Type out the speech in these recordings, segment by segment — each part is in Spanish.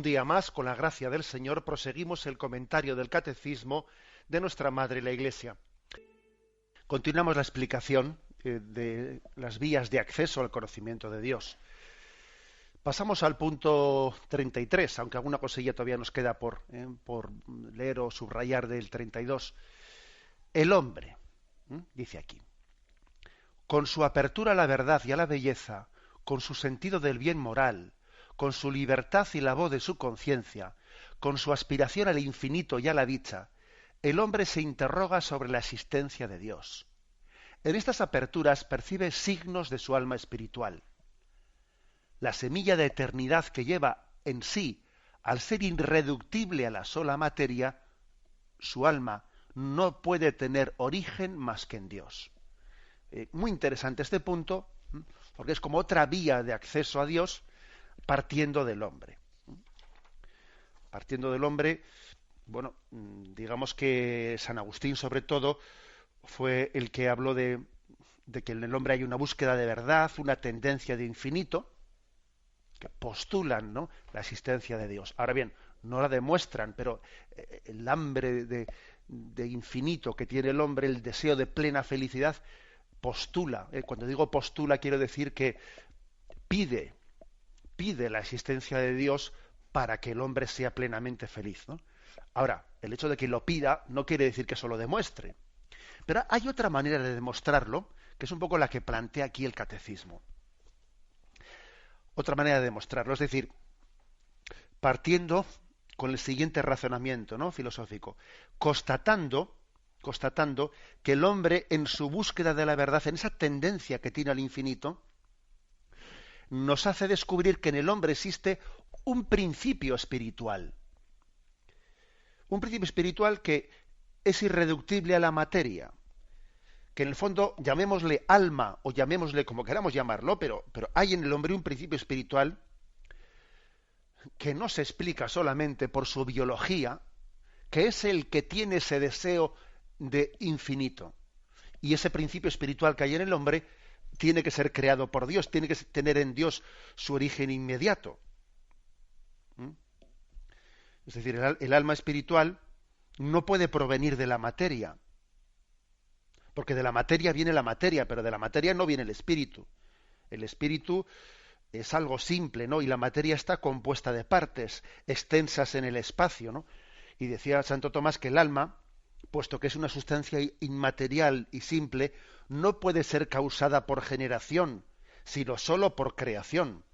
día más, con la gracia del Señor, proseguimos el comentario del Catecismo de nuestra Madre la Iglesia. Continuamos la explicación de las vías de acceso al conocimiento de Dios. Pasamos al punto 33, aunque alguna cosilla todavía nos queda por leer o subrayar del 32. El hombre, dice aquí, con su apertura a la verdad y a la belleza, con su sentido del bien moral, con su libertad y la voz de su conciencia, con su aspiración al infinito y a la dicha, el hombre se interroga sobre la existencia de Dios. En estas aperturas percibe signos de su alma espiritual. La semilla de eternidad que lleva en sí, al ser irreductible a la sola materia, su alma no puede tener origen más que en Dios. Muy interesante este punto, porque es como otra vía de acceso a Dios partiendo del hombre. Partiendo del hombre, bueno, digamos que San Agustín sobre todo fue el que habló de que en el hombre hay una búsqueda de verdad, una tendencia de infinito, que postulan, ¿no?, la existencia de Dios. Ahora bien, no la demuestran, pero el hambre de infinito que tiene el hombre, el deseo de plena felicidad, postula. Cuando digo postula, quiero decir que pide la existencia de Dios para que el hombre sea plenamente feliz, ¿no? Ahora, el hecho de que lo pida no quiere decir que eso lo demuestre. Pero hay otra manera de demostrarlo, que es un poco la que plantea aquí el catecismo. Otra manera de demostrarlo, es decir, partiendo con el siguiente razonamiento, ¿no?, filosófico, constatando que el hombre en su búsqueda de la verdad, en esa tendencia que tiene al infinito, nos hace descubrir que en el hombre existe un principio espiritual. Un principio espiritual que es irreductible a la materia, que en el fondo llamémosle alma o llamémosle como queramos llamarlo, pero hay en el hombre un principio espiritual que no se explica solamente por su biología, que es el que tiene ese deseo de infinito. Y ese principio espiritual que hay en el hombre tiene que ser creado por Dios, tiene que tener en Dios su origen inmediato. Es decir, el alma espiritual no puede provenir de la materia, porque de la materia viene la materia, pero de la materia no viene el espíritu. El espíritu es algo simple, ¿no? Y la materia está compuesta de partes extensas en el espacio, ¿no? Y decía Santo Tomás que el alma, puesto que es una sustancia inmaterial y simple, no puede ser causada por generación, sino sólo por creación.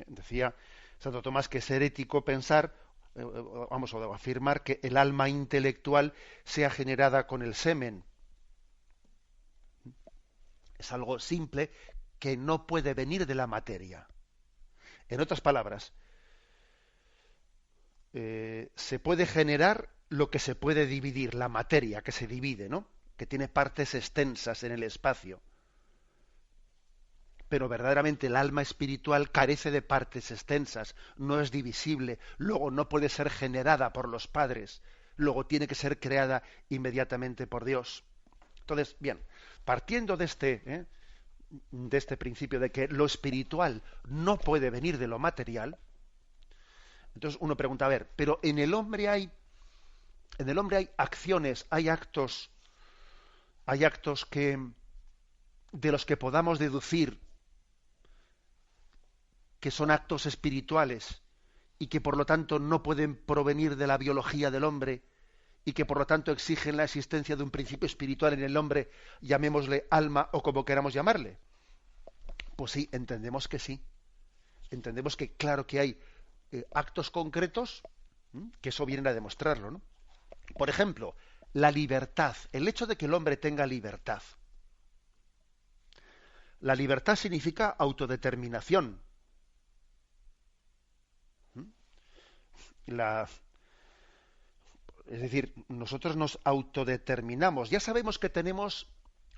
Decía Santo Tomás que es herético pensar, o afirmar que el alma intelectual sea generada con el semen. Es algo simple que no puede venir de la materia. En otras palabras, se puede generar lo que se puede dividir, la materia que se divide, ¿no?, que tiene partes extensas en el espacio. Pero verdaderamente el alma espiritual carece de partes extensas, no es divisible, luego no puede ser generada por los padres, luego tiene que ser creada inmediatamente por Dios. Entonces, bien, partiendo de este principio de que lo espiritual no puede venir de lo material, entonces uno pregunta, a ver, pero en el hombre hay acciones, hay actos que de los que podamos deducir que son actos espirituales y que por lo tanto no pueden provenir de la biología del hombre y que por lo tanto exigen la existencia de un principio espiritual en el hombre, llamémosle alma o como queramos llamarle. Pues sí, entendemos que sí. Entendemos que claro que hay actos concretos que eso viene a demostrarlo, ¿no? Por ejemplo, la libertad, el hecho de que el hombre tenga libertad. La libertad significa autodeterminación. Es decir, nosotros nos autodeterminamos. Ya sabemos que tenemos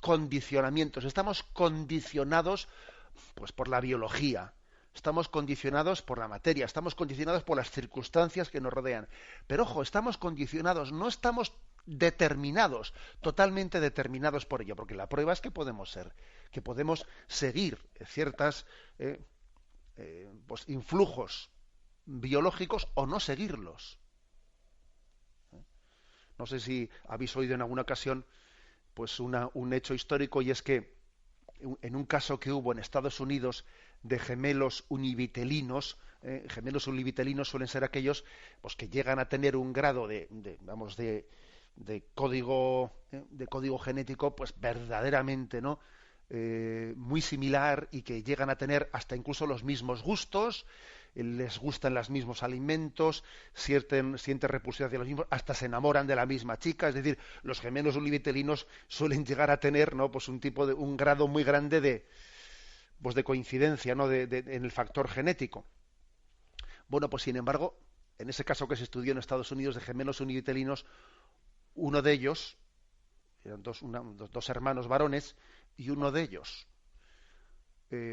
condicionamientos, estamos condicionados pues por la biología, estamos condicionados por la materia, estamos condicionados por las circunstancias que nos rodean. Pero ojo, estamos condicionados, no estamos determinados, totalmente determinados por ello, porque la prueba es que podemos seguir ciertas pues influjos biológicos o no seguirlos. No sé si habéis oído en alguna ocasión pues un hecho histórico, y es que en un caso que hubo en Estados Unidos de gemelos univitelinos suelen ser aquellos pues que llegan a tener un grado de código genético pues verdaderamente, ¿no? Muy similar, y que llegan a tener hasta incluso los mismos gustos, les gustan los mismos alimentos, sienten repulsión hacia los mismos, hasta se enamoran de la misma chica. Es decir, los gemelos univitelinos suelen llegar a tener, ¿no?, pues un grado muy grande de coincidencia, ¿no?, en el factor genético. Bueno, pues sin embargo, en ese caso que se estudió en Estados Unidos de gemelos univitelinos, uno de ellos, eran dos hermanos varones, y uno de ellos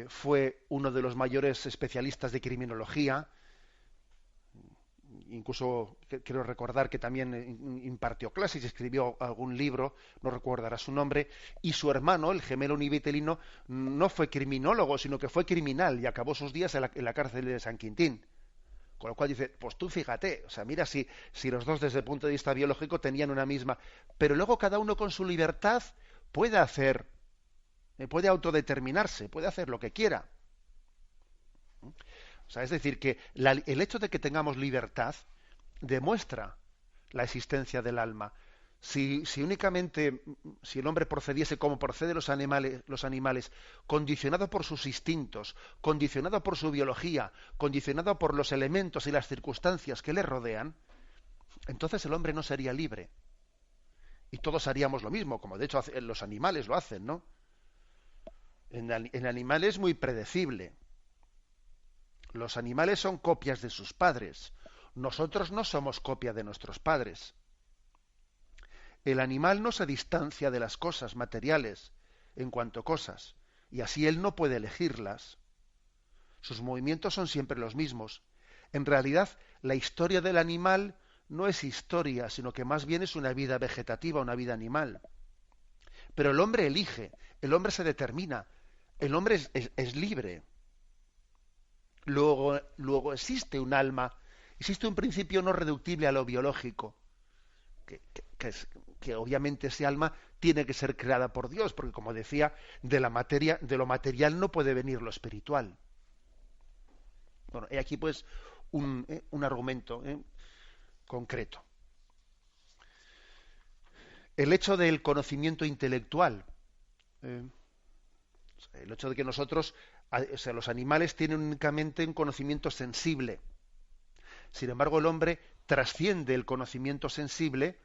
fue uno de los mayores especialistas de criminología. Incluso quiero recordar que también impartió clases y escribió algún libro, no recordará su nombre, y su hermano, el gemelo univitelino, no fue criminólogo, sino que fue criminal y acabó sus días en la cárcel de San Quintín. Con lo cual dice, pues tú fíjate, o sea, mira si los dos desde el punto de vista biológico tenían una misma, pero luego cada uno con su libertad puede puede autodeterminarse, puede hacer lo que quiera. O sea, es decir, que el hecho de que tengamos libertad demuestra la existencia del alma. Si el hombre procediese como proceden los animales, condicionado por sus instintos, condicionado por su biología, condicionado por los elementos y las circunstancias que le rodean, entonces el hombre no sería libre. Y todos haríamos lo mismo, como de hecho los animales lo hacen, ¿no? En el animal es muy predecible. Los animales son copias de sus padres. Nosotros no somos copia de nuestros padres. El animal no se distancia de las cosas materiales en cuanto a cosas, y así él no puede elegirlas. Sus movimientos son siempre los mismos. En realidad, la historia del animal no es historia, sino que más bien es una vida vegetativa, una vida animal. Pero el hombre elige, el hombre se determina, el hombre es libre. Luego existe un alma, existe un principio no reductible a lo biológico, que obviamente ese alma tiene que ser creada por Dios, porque como decía, de lo material no puede venir lo espiritual. Bueno, he aquí pues un argumento concreto. El hecho del conocimiento intelectual, el hecho de que nosotros, o sea, los animales tienen únicamente un conocimiento sensible. Sin embargo, el hombre trasciende el conocimiento sensible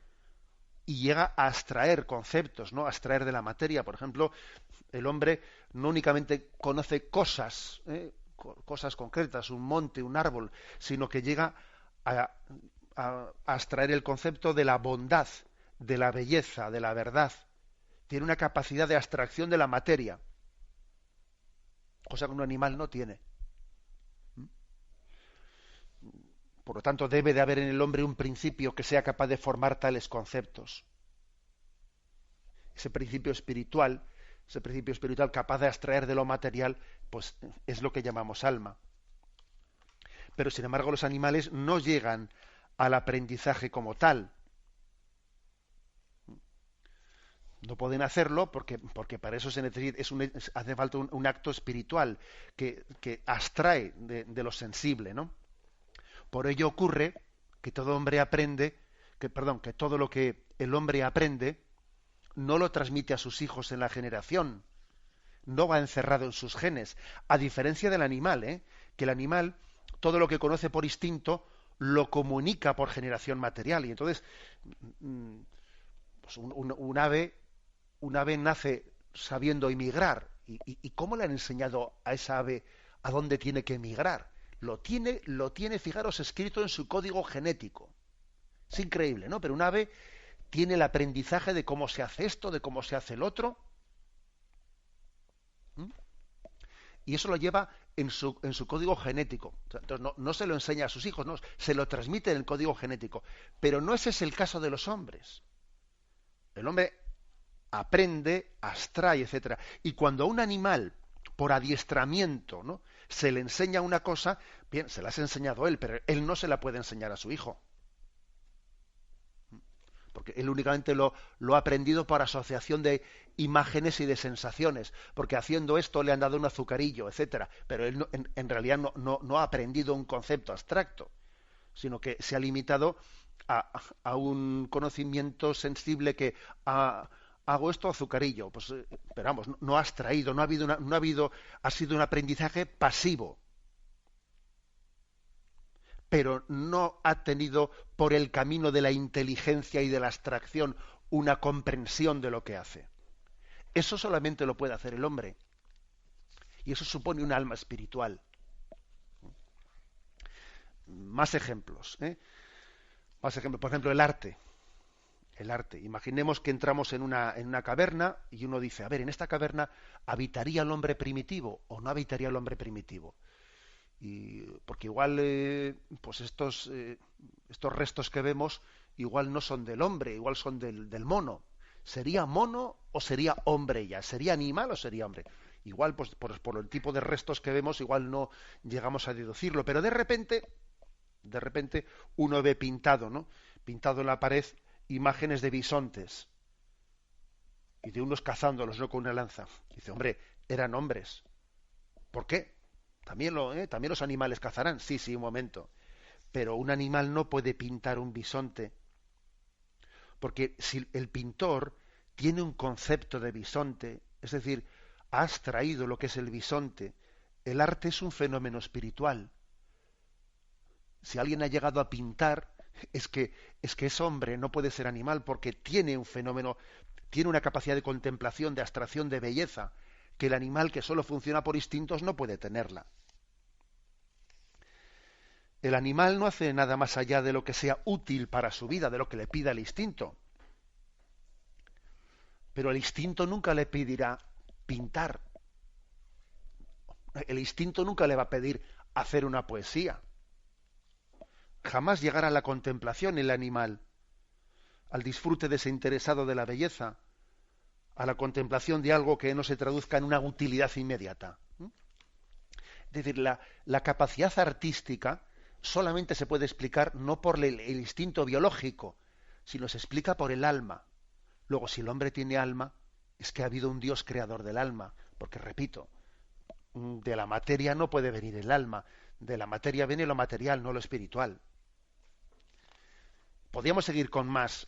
y llega a abstraer conceptos, ¿no? A abstraer de la materia. Por ejemplo, el hombre no únicamente conoce cosas concretas, un monte, un árbol, sino que llega a abstraer el concepto de la bondad, de la belleza, de la verdad. Tiene una capacidad de abstracción de la materia, cosa que un animal no tiene. Por lo tanto, debe de haber en el hombre un principio que sea capaz de formar tales conceptos. Ese principio espiritual capaz de abstraer de lo material, pues es lo que llamamos alma. Pero sin embargo, los animales no llegan al aprendizaje como tal. No pueden hacerlo porque para eso se necesita, hace falta un acto espiritual que abstrae de lo sensible, ¿no? Por ello ocurre que que todo lo que el hombre aprende no lo transmite a sus hijos en la generación, no va encerrado en sus genes, a diferencia del animal, que el animal todo lo que conoce por instinto lo comunica por generación material, y entonces pues un ave nace sabiendo emigrar, y ¿cómo le han enseñado a esa ave a dónde tiene que emigrar? Lo tiene, fijaros, escrito en su código genético. Es increíble, ¿no? Pero un ave tiene el aprendizaje de cómo se hace esto, de cómo se hace el otro. Y eso lo lleva en su código genético. Entonces no se lo enseña a sus hijos, no, se lo transmite en el código genético. Pero no ese es el caso de los hombres. El hombre aprende, abstrae, etcétera. Y cuando un animal por adiestramiento, ¿no? Se le enseña una cosa, bien, se la has enseñado él, pero él no se la puede enseñar a su hijo. Porque él únicamente lo ha aprendido por asociación de imágenes y de sensaciones, porque haciendo esto le han dado un azucarillo, etcétera. Pero él en realidad no ha aprendido un concepto abstracto, sino que se ha limitado a un conocimiento sensible que hago esto azucarillo. Pues, pero vamos, no has traído, ha sido un aprendizaje pasivo, pero no ha tenido por el camino de la inteligencia y de la abstracción una comprensión de lo que hace. Eso solamente lo puede hacer el hombre. Y eso supone un alma espiritual. Más ejemplos, ¿eh? Más ejemplos. Por ejemplo, el arte. El arte. Imaginemos que entramos en una caverna y uno dice, a ver, en esta caverna ¿habitaría el hombre primitivo o no habitaría el hombre primitivo? Y porque igual pues estos restos que vemos igual no son del hombre, igual son del mono. ¿Sería mono o sería hombre ya? ¿Sería animal o sería hombre? Igual pues por el tipo de restos que vemos igual no llegamos a deducirlo, pero de repente uno ve pintado, ¿no? Pintado en la pared imágenes de bisontes y de unos cazándolos, ¿no? Con una lanza. Y dice, hombre, eran hombres. ¿Por qué? También los animales cazarán, sí, un momento. Pero un animal no puede pintar un bisonte, porque si el pintor tiene un concepto de bisonte, es decir, ha extraído lo que es el bisonte, el arte es un fenómeno espiritual. Si alguien ha llegado a pintar, es que ese hombre no puede ser animal porque tiene un fenómeno, tiene una capacidad de contemplación, de abstracción, de belleza, que el animal que solo funciona por instintos no puede tenerla. El animal no hace nada más allá de lo que sea útil para su vida, de lo que le pida el instinto. Pero el instinto nunca le pedirá pintar. El instinto nunca le va a pedir hacer una poesía. Jamás llegará a la contemplación el animal, al disfrute desinteresado de la belleza, a la contemplación de algo que no se traduzca en una utilidad inmediata. Es decir, la capacidad artística solamente se puede explicar no por el instinto biológico, sino se explica por el alma. Luego, si el hombre tiene alma, es que ha habido un Dios creador del alma, porque, repito, de la materia no puede venir el alma, de la materia viene lo material, no lo espiritual. Podríamos seguir con más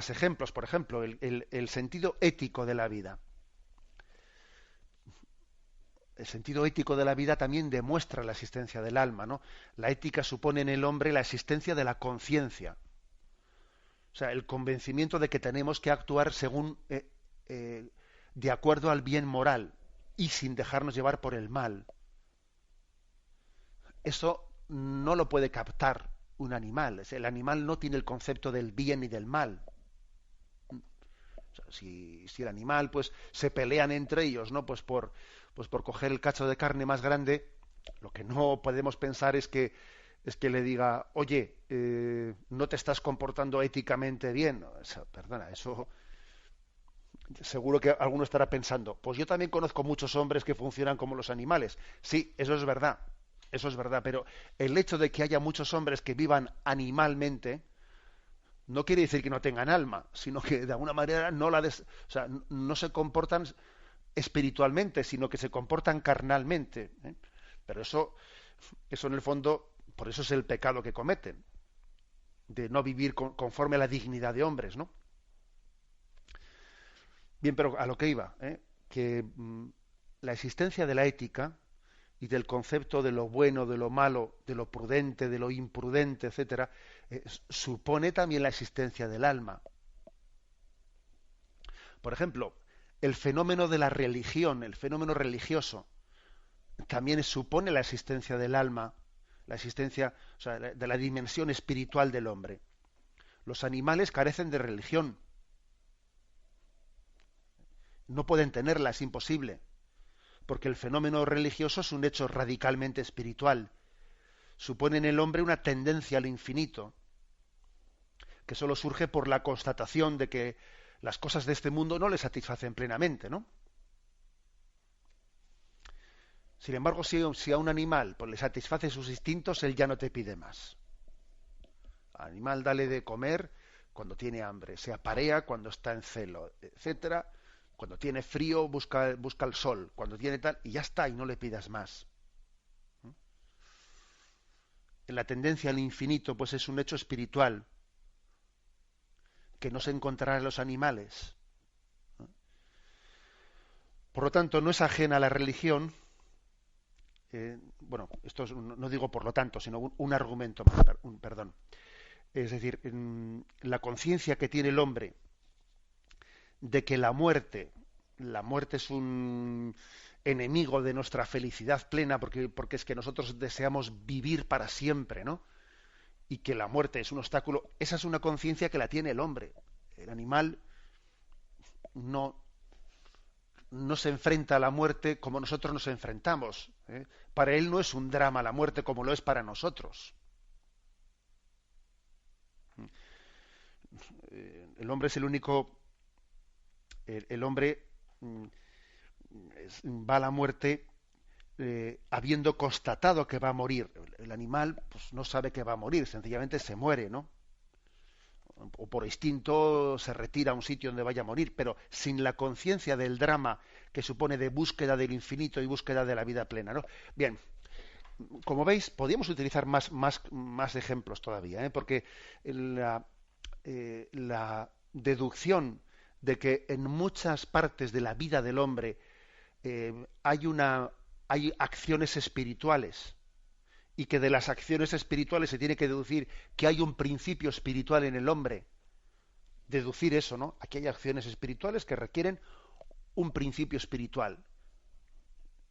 ejemplos, por ejemplo, el sentido ético de la vida. El sentido ético de la vida también demuestra la existencia del alma, ¿no? La ética supone en el hombre la existencia de la conciencia. O sea, el convencimiento de que tenemos que actuar según, de acuerdo al bien moral y sin dejarnos llevar por el mal. Eso no lo puede captar un animal. El animal no tiene el concepto del bien y del mal. O sea, si el animal pues se pelean entre ellos, ¿no? Pues por coger el cacho de carne más grande, lo que no podemos pensar es que le diga, oye, no te estás comportando éticamente bien. Perdona, eso seguro que alguno estará pensando, pues yo también conozco muchos hombres que funcionan como los animales. Sí, eso es verdad, pero el hecho de que haya muchos hombres que vivan animalmente no quiere decir que no tengan alma, sino que de alguna manera no se comportan espiritualmente, sino que se comportan carnalmente, ¿eh? Pero eso en el fondo, por eso es el pecado que cometen, de no vivir conforme a la dignidad de hombres, ¿no? Bien, pero a lo que iba, que la existencia de la ética y del concepto de lo bueno, de lo malo, de lo prudente, de lo imprudente, etcétera, supone también la existencia del alma. Por ejemplo, el fenómeno de la religión, el fenómeno religioso, también supone la existencia del alma, la existencia, o sea, de la dimensión espiritual del hombre. Los animales carecen de religión. No pueden tenerla, es imposible, porque el fenómeno religioso es un hecho radicalmente espiritual. Supone en el hombre una tendencia al infinito, que solo surge por la constatación de que las cosas de este mundo no le satisfacen plenamente, ¿no? Sin embargo, si a un animal pues, le satisface sus instintos, él ya no te pide más. Al animal dale de comer cuando tiene hambre, se aparea cuando está en celo, etcétera. Cuando tiene frío busca el sol, cuando tiene tal, y ya está, y no le pidas más. La tendencia al infinito, pues es un hecho espiritual que no se encontrará en los animales. Por lo tanto, no es ajena a la religión. Bueno, esto no digo por lo tanto, sino un argumento, perdón. Es decir, la conciencia que tiene el hombre de que la muerte es un enemigo de nuestra felicidad plena, porque es que nosotros deseamos vivir para siempre, ¿no? Y que la muerte es un obstáculo, esa es una conciencia que la tiene el hombre. El animal no se enfrenta a la muerte como nosotros nos enfrentamos. Para él no es un drama la muerte como lo es para nosotros. El hombre es el único. El hombre va a la muerte habiendo constatado que va a morir. El animal pues, no sabe que va a morir, sencillamente se muere, ¿no? O por instinto se retira a un sitio donde vaya a morir, pero sin la conciencia del drama que supone de búsqueda del infinito y búsqueda de la vida plena, ¿no? Bien, como veis, podríamos utilizar más ejemplos todavía, porque la deducción de que en muchas partes de la vida del hombre hay acciones espirituales y que de las acciones espirituales se tiene que deducir que hay un principio espiritual en el hombre. Deducir eso, ¿no? Aquí hay acciones espirituales que requieren un principio espiritual.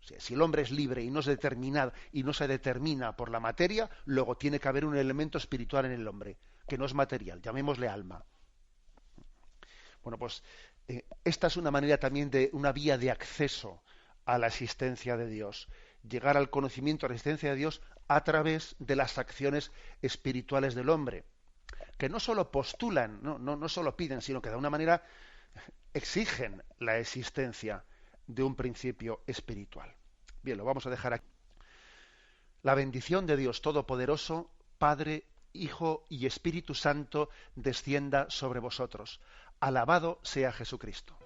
O sea, si el hombre es libre y no se determina por la materia, luego tiene que haber un elemento espiritual en el hombre, que no es material, llamémosle alma. Bueno, pues esta es una manera también de una vía de acceso a la existencia de Dios, llegar al conocimiento de la existencia de Dios a través de las acciones espirituales del hombre, que no solo postulan, no solo piden, sino que de alguna manera exigen la existencia de un principio espiritual. Bien, lo vamos a dejar aquí. La bendición de Dios Todopoderoso, Padre, Hijo y Espíritu Santo, descienda sobre vosotros. Alabado sea Jesucristo.